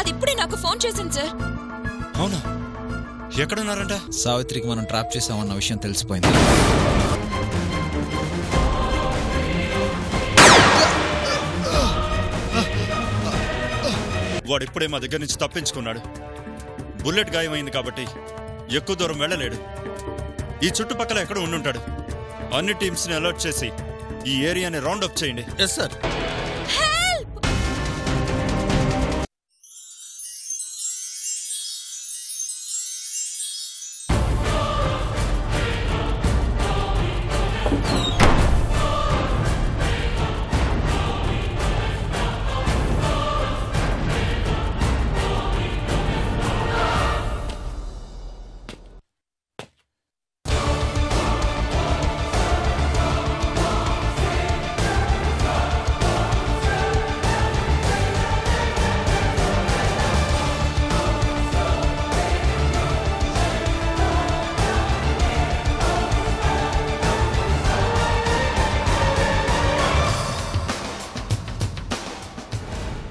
అది ఇప్పుడే నాకు ఫోన్ చేసింది సార్. అవునా? ఎక్కడున్నారంట? సావిత్రికి మనం ట్రాప్ చేసామన్న విషయం తెలిసిపోయింది. వాడిప్పుడే మా దగ్గర నుంచి తప్పించుకున్నాడు. బుల్లెట్ గాయమైంది కాబట్టి ఎక్కువ దూరం వెళ్ళలేడు. ఈ చుట్టుపక్కల ఎక్కడ ఉండుంటాడు. అన్ని టీమ్స్ ని అలర్ట్ చేసి ఈ ఏరియాని రౌండ్ అప్ చేయండి. Yes sir.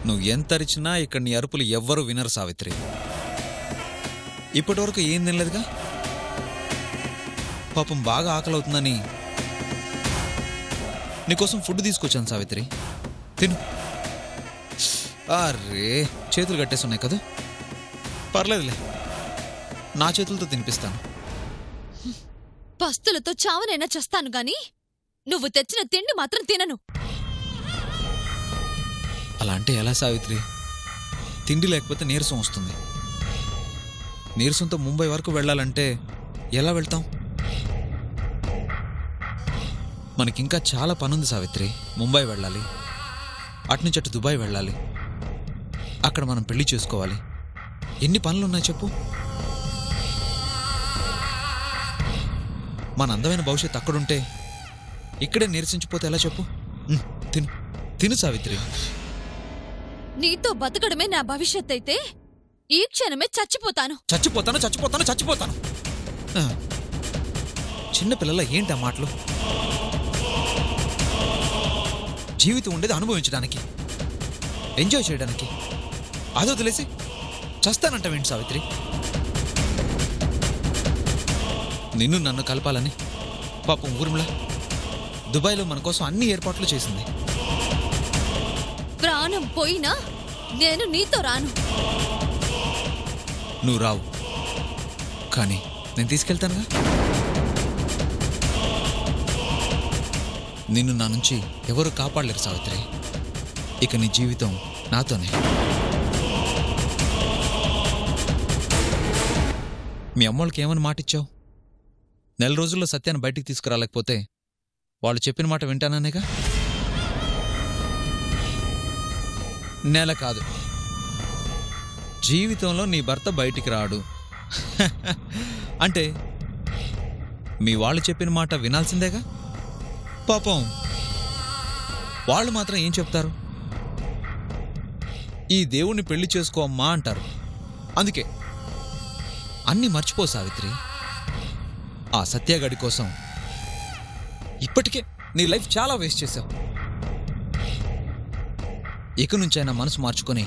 నువ్వు ఎంత అరిచినా ఇక్కడ నీ అరుపులు ఎవ్వరూ వినరు సావిత్రి. ఇప్పటివరకు ఏం తినలేదుగా. పాపం బాగా ఆకలి అవుతుందని నీకోసం ఫుడ్ తీసుకొచ్చాను సావిత్రి, తిను. అరే చేతులు కట్టేస్తున్నాయి కదా, పర్లేదులే, నా చేతులతో తినిపిస్తాను. పస్తులతో చావనైనా చేస్తాను గాని నువ్వు తెచ్చిన తిండి మాత్రం తినను. అలా అంటే ఎలా సావిత్రి? తిండి లేకపోతే నీరసం వస్తుంది. నీరసంతో ముంబై వరకు వెళ్ళాలంటే ఎలా వెళ్తాం? మనకింకా చాలా పనుంది సావిత్రి. ముంబై వెళ్ళాలి, అటునుంచి అటు దుబాయ్ వెళ్ళాలి, అక్కడ మనం పెళ్లి చేసుకోవాలి. ఎన్ని పనులున్నాయి చెప్పు. మన అందమైన భవిష్యత్తు అక్కడుంటే ఇక్కడే నీరసించిపోతే ఎలా చెప్పు? తిను తిను సావిత్రి. నీతో బతకడమే నా భవిష్యత్ అయితే ఈ క్షణమే చచ్చిపోతాను. చచ్చిపోతాను చచ్చిపోతాను చచ్చిపోతాను. చిన్నపిల్లల ఏంటి ఆ మాటలు? జీవితం ఉండేది అనుభవించడానికి, ఎంజాయ్ చేయడానికి. అదో తెలిసి చస్తానంటావేంటి సావిత్రి? నిన్ను నన్ను కలపాలని పాపం ఊర్మిళ దుబాయ్లో మన కోసం అన్ని ఏర్పాట్లు చేసింది. ప్రాణం పోయినా నేను నీతో రాను. నువ్వు రావు, కానీ నేను తీసుకెళ్తానుగా. నిన్ను నా నుంచి ఎవరు కాపాడలేరు సావిత్రి. ఇక నీ జీవితం నాతోనే. మీ అమ్మోళ్ళకి ఏమని మాటిచ్చావు? 4 రోజుల్లో సత్యాన్ని బయటికి తీసుకురాలేకపోతే వాళ్ళు చెప్పిన మాట వింటాననేగా. నెల కాదు, జీవితంలో నీ భర్త బయటికి రాడు అంటే మీ వాళ్ళు చెప్పిన మాట వినాల్సిందేగా. పాపం వాళ్ళు మాత్రం ఏం చెప్తారు? ఈ దేవుణ్ణి పెళ్లి చేసుకోమ్మా అంటారు. అందుకే అన్నీ మర్చిపో సావిత్రి. ఆ సత్యగడి కోసం ఇప్పటికే నీ లైఫ్ చాలా వేస్ట్ చేశావు. ఇక నుంచైనా మనసు మార్చుకొని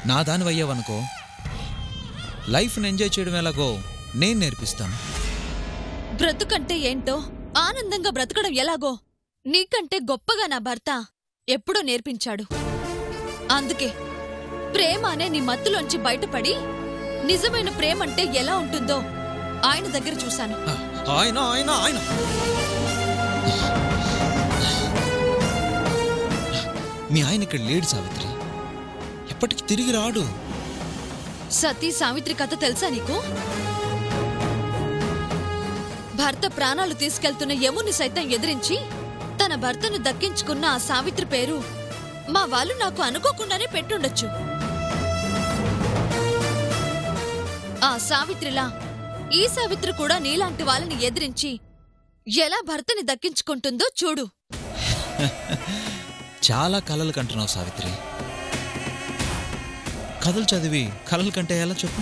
నా దానివయ్యావనుకో, లైఫ్ని ఎంజాయ్ చేయడం ఎలాగో నేను నేర్పిస్తాను. బ్రతుకంటే ఏంటో, ఆనందంగా బ్రతకడం ఎలాగో నీకంటే గొప్పగా నా భర్త ఎప్పుడో నేర్పించాడు. అందుకే ప్రేమ అనే నీ మత్తులోంచి బయటపడి నిజమైన ప్రేమంటే ఎలా ఉంటుందో ఆయన దగ్గర చూశాను. ఆయన ఆయన ఆయన మీ ఆయన ఇక్కడ లేడు సావిత్రి, ఎప్పటికి తిరిగి రాడు. సతీ సావిత్రి కథ తెలుసా నీకు? భర్త ప్రాణాలు తీసుకెళ్తున్న యముని సైతం ఎదిరించి తన భర్తను దక్కించుకున్న ఆ సావిత్రి పేరు మా వాళ్ళు నాకు అనుకోకుండానే పెట్టుండొచ్చు. ఆ సావిత్రిలా ఈ సావిత్రి కూడా నీలాంటి వాళ్ళని ఎదిరించి ఎలా భర్తని దక్కించుకుంటుందో చూడు. చాలా కలలు కంటున్నావు సావిత్రి. కథలు చదివి కలలు కంటే ఎలా చెప్పు?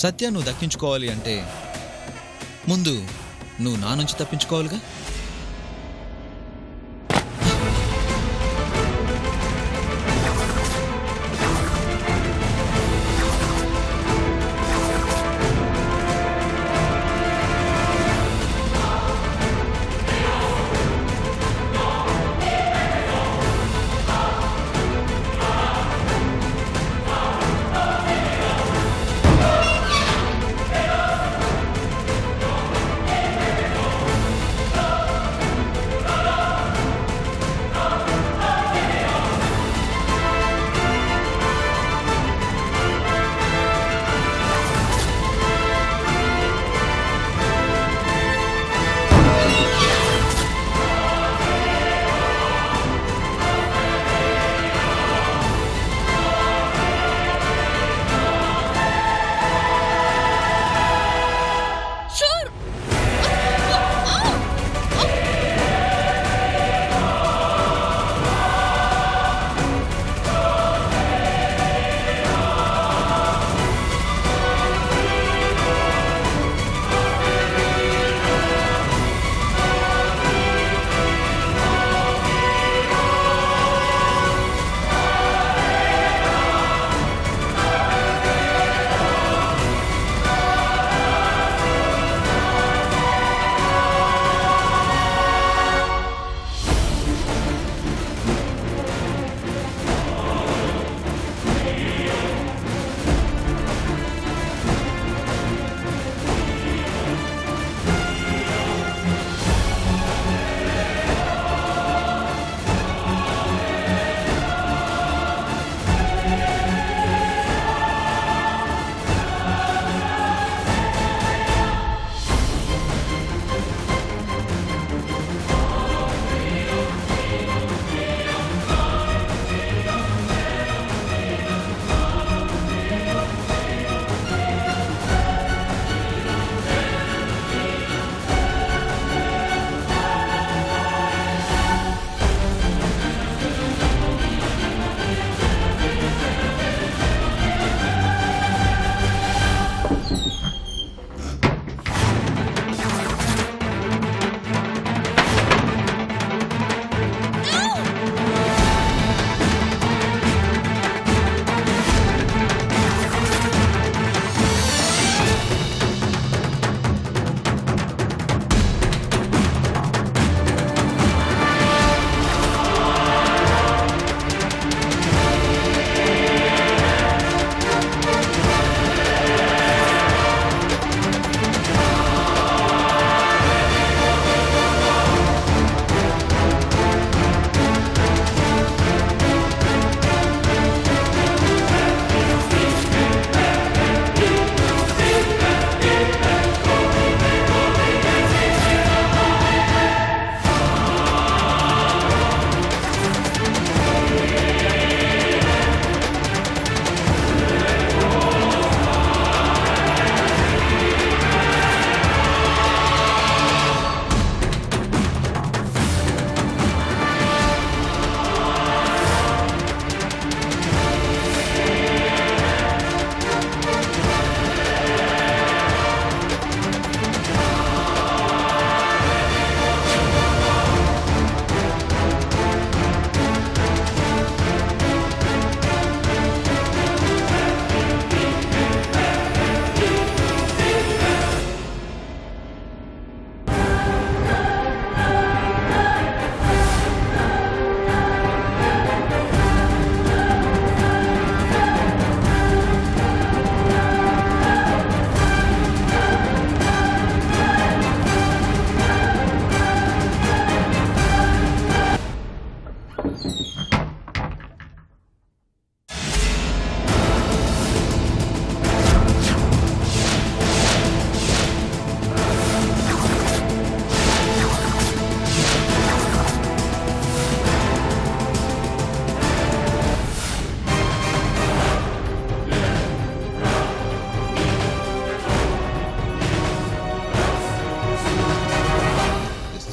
సత్య నువ్వు దక్కించుకోవాలి అంటే ముందు నువ్వు నా నుంచి తప్పించుకోవాలిగా.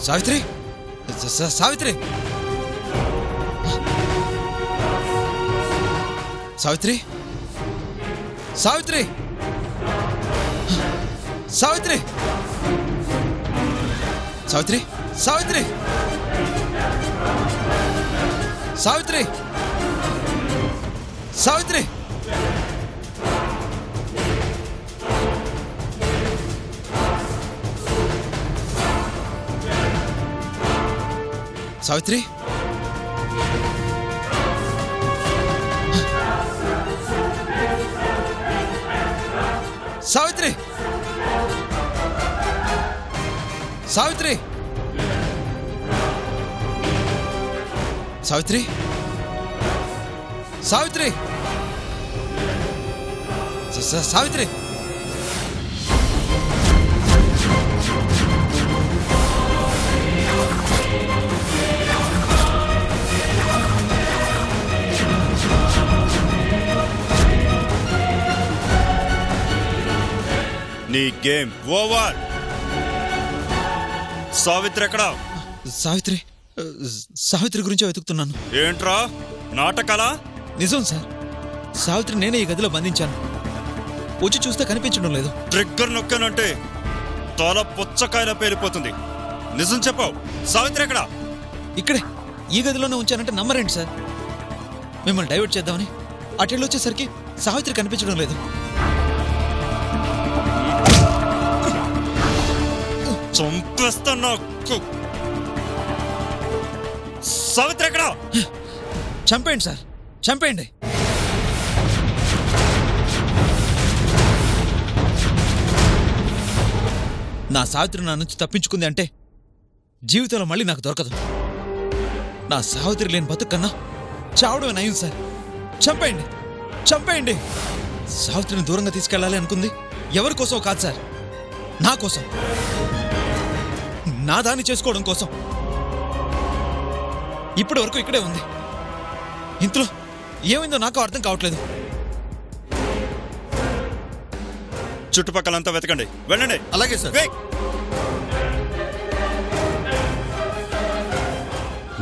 సావిత్రి సావిత్రి సావిత్రి సావిత్రి సావిత్రి సావిత్రి సావిత్రి సావిత్రి సావిత్రి సావిత్రి సావిత్రి సావిత్రి సావిత్రి సావిత్రి సావిత్రి నీ గేమ్ ఓవర్. సావిత్రి ఎక్కడా? సావిత్రి సావిత్రి గురించే వెతుకుతున్నాను. ఏంట్రా నాటకాలా? నిజం సార్, సావిత్రి నేనే ఈ గదిలో బంధించాను. వచ్చి చూస్తే కనిపించడం లేదు. ట్రిగ్గర్ నొక్కానంటే తల పుచ్చకాయలా పేలిపోతుంది. నిజం చెప్పావు, సావిత్రి ఎక్కడా? ఇక్కడే ఈ గదిలోనే ఉంచానంటే నమ్మరేంటి సార్? మిమ్మల్ని డైవర్ట్ చేద్దామని అటెళ్ళు వచ్చేసరికి సావిత్రి కనిపించడం లేదు. చంపేస్తా నాకు. సావిత్రి ఎక్కడా? చంపేయండి సార్, చంపేయండి. నా సావిత్రి నా నుంచి తప్పించుకుంది అంటే జీవితంలో మళ్ళీ నాకు దొరకదు. నా సావిత్రి లేని బతుకన్నా చావడమే నయం సార్. చంపేయండి, చంపేయండి. సావిత్రిని దూరంగా తీసుకెళ్ళాలి అనుకుంది ఎవరి కోసం కాదు సార్, నా కోసం, నా దాన్ని చేసుకోవడం కోసం. ఇప్పటి వరకు ఇక్కడే ఉంది. ఇంతలో ఏమైందో నాకు అర్థం కావట్లేదు. చుట్టుపక్కలంతా వెతకండి, వెళ్ళండి. అలాగే సార్.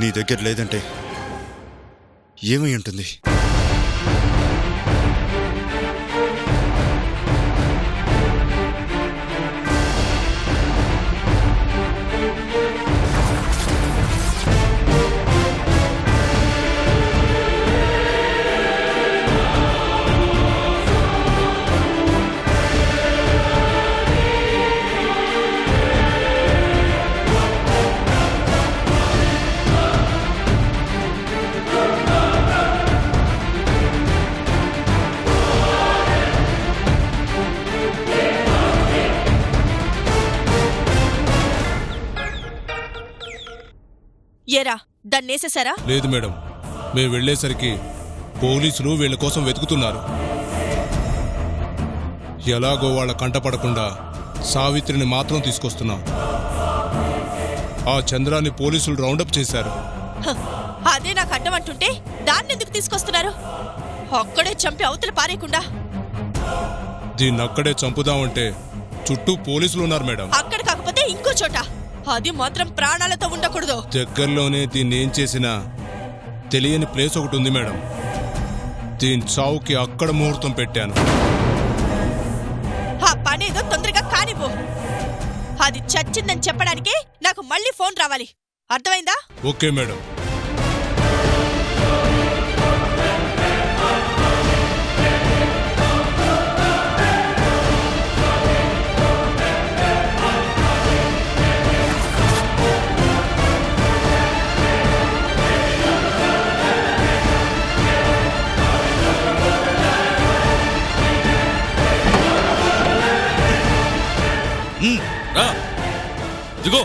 నీ దగ్గర లేదంటే ఏమై ఉంటుంది? ఏరా దాన్నేసేశారా? లేదు మేడం, మేము వెళ్లేసరికి పోలీసులు వీళ్ళ కోసం వెతుకుతున్నారు. ఎలాగో వాళ్ళ కంటపడకుండా సావిత్రిని మాత్రం తీసుకొస్తున్నాం. ఆ చంద్రాన్ని పోలీసులు రౌండప్ చేశారు. అదే నాకు అడ్డమంటుంటే దాన్నెందుకు తీసుకొస్తున్నారు? అక్కడే చంపి అవతల పారేయకుండా. దీన్నక్కడే చంపుదామంటే చుట్టూ పోలీసులు ఉన్నారు మేడం. అక్కడ కాకపోతే ఇంకో చోట. అది మాత్రం ప్రాణాలతో ఉండకూడదు. దగ్గరలోనే దీన్ని ఏం చేసినా తెలియని ప్లేస్ ఒకటి ఉంది మేడం. దీని చావుకి అక్కడ ముహూర్తం పెట్టాను. ఆ పనేదో తొందరగా కానివ్వు. అది చచ్చిందని చెప్పడానికి నాకు మళ్ళీ ఫోన్ రావాలి, అర్థమైందా? Okay madam. దిగో.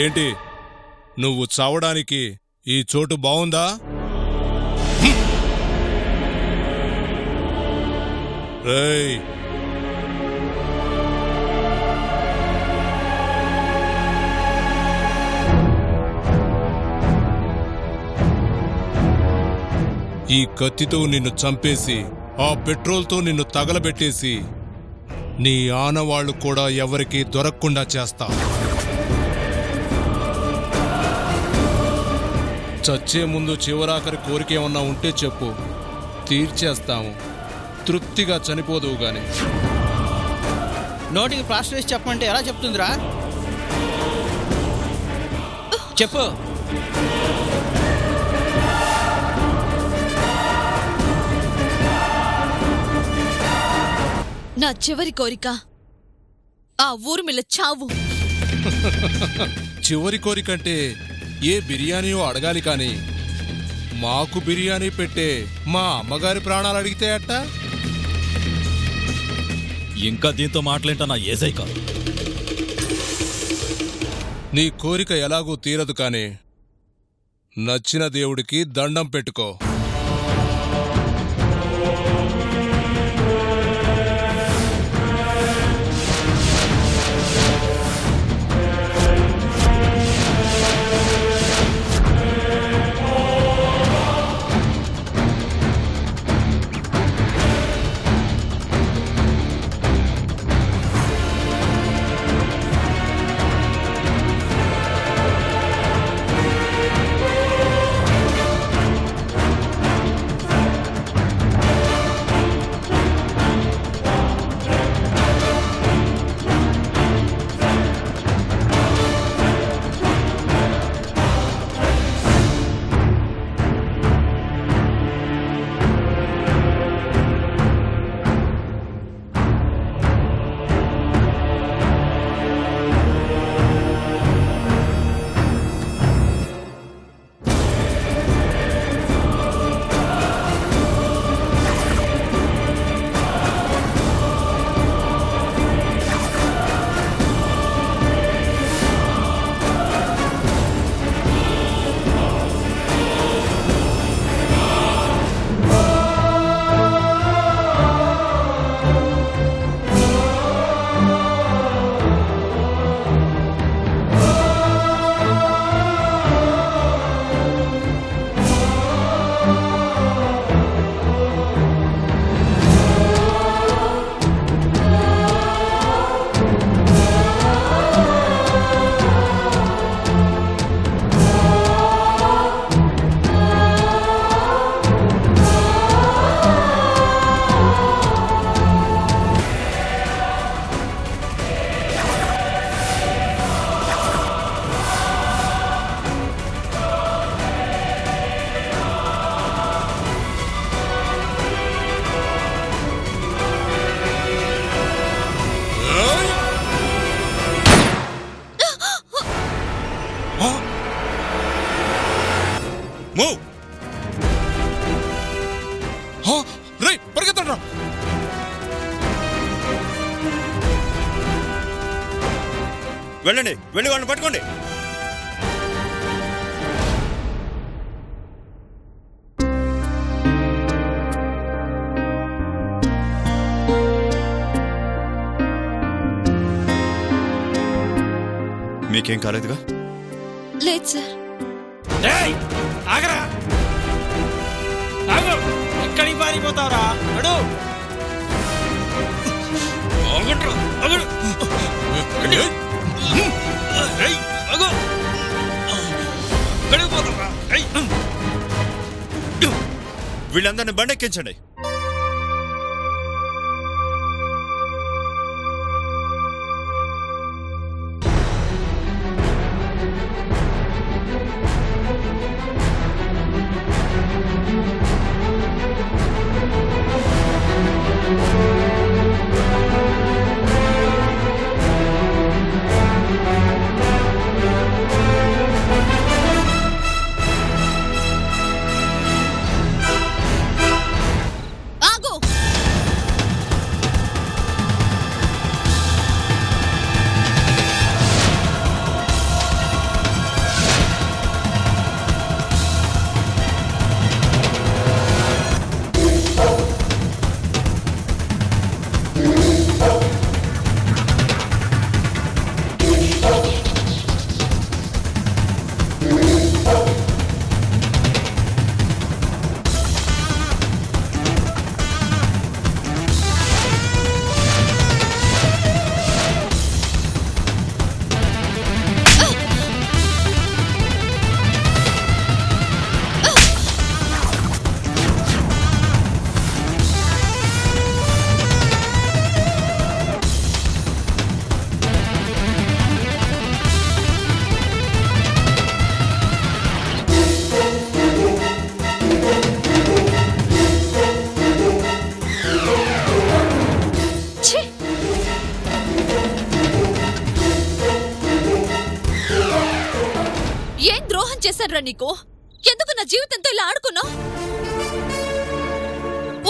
ఏంటి, నువ్వు చావడానికి ఈ చోటు బావుందా? రేయ్, ఈ కత్తితో నిన్ను చంపేసి ఆ పెట్రోల్తో నిన్ను తగలబెట్టేసి నీ ఆనవాళ్లు కూడా ఎవరికీ దొరకకుండా చేస్తా. చచ్చే ముందు చివరాఖరి కోరిక ఏమన్నా ఉంటే చెప్పు, తీర్చేస్తాము. తృప్తిగా చనిపోదువు గాని. నోటికి ప్లాస్టర్ వేసి చెప్పమంటే ఎలా చెప్తుందిరా? చెప్పు. నా చివరి కోరిక ఆ ఊర్మిళ చావు. చివరి కోరికంటే ఏ బిర్యానీయో అడగాలి కాని మాకు బిర్యానీ పెట్టే మా అమ్మగారి ప్రాణాలు అడిగితే అట్ట? ఇంకా దీంతో మాటలేంట నా ఏజై కాదు. నీ కోరిక ఎలాగూ తీరదు కాని నచ్చిన దేవుడికి దండం పెట్టుకో. వెళ్ళండి, వెళ్ళి వాళ్ళని పట్టుకోండి. మీకేం కాలేదుగా? లేదు సార్. ఆగరా, ఎక్కడికి పారిపోతావురా? వీళ్ళందరినీ బండెక్కించండి. చేశానురా నీకు? ఎందుకు నా జీవితంతో ఇలా ఆడుకున్నావు?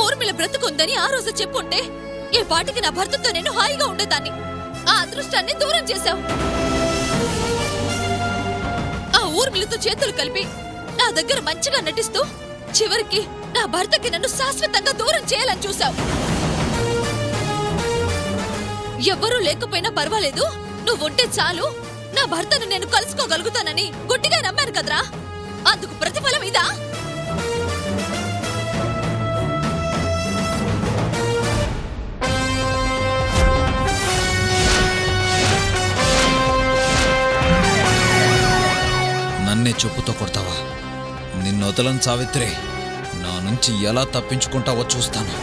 ఊర్మిళ బ్రతుకుందని ఆ రోజు చెప్పుంటే ఏ పాటికి నా భర్తతో నేను హాయిగా ఉండేదాన్ని. ఆ అదృష్టాన్ని దూరం చేశావు. ఆ ఊర్మిళతో చేతులు కలిపి నా దగ్గర మంచిగా నటిస్తూ చివరికి నా భర్తకి నన్ను శాశ్వతంగా దూరం చేయాలని చూశావు. ఎవ్వరూ లేకపోయినా పర్వాలేదు, నువ్వుంటే చాలు, నా భర్తను నేను కలుసుకోగలుగుతానని గుడ్డిగా నమ్మాను కదరా. అందుకు ప్రతిఫలం ఇదా? నన్నే చెప్పుతో కొడతావా? నిన్నొదలను సావిత్రి, నా నుంచి ఎలా తప్పించుకుంటావో చూస్తాను.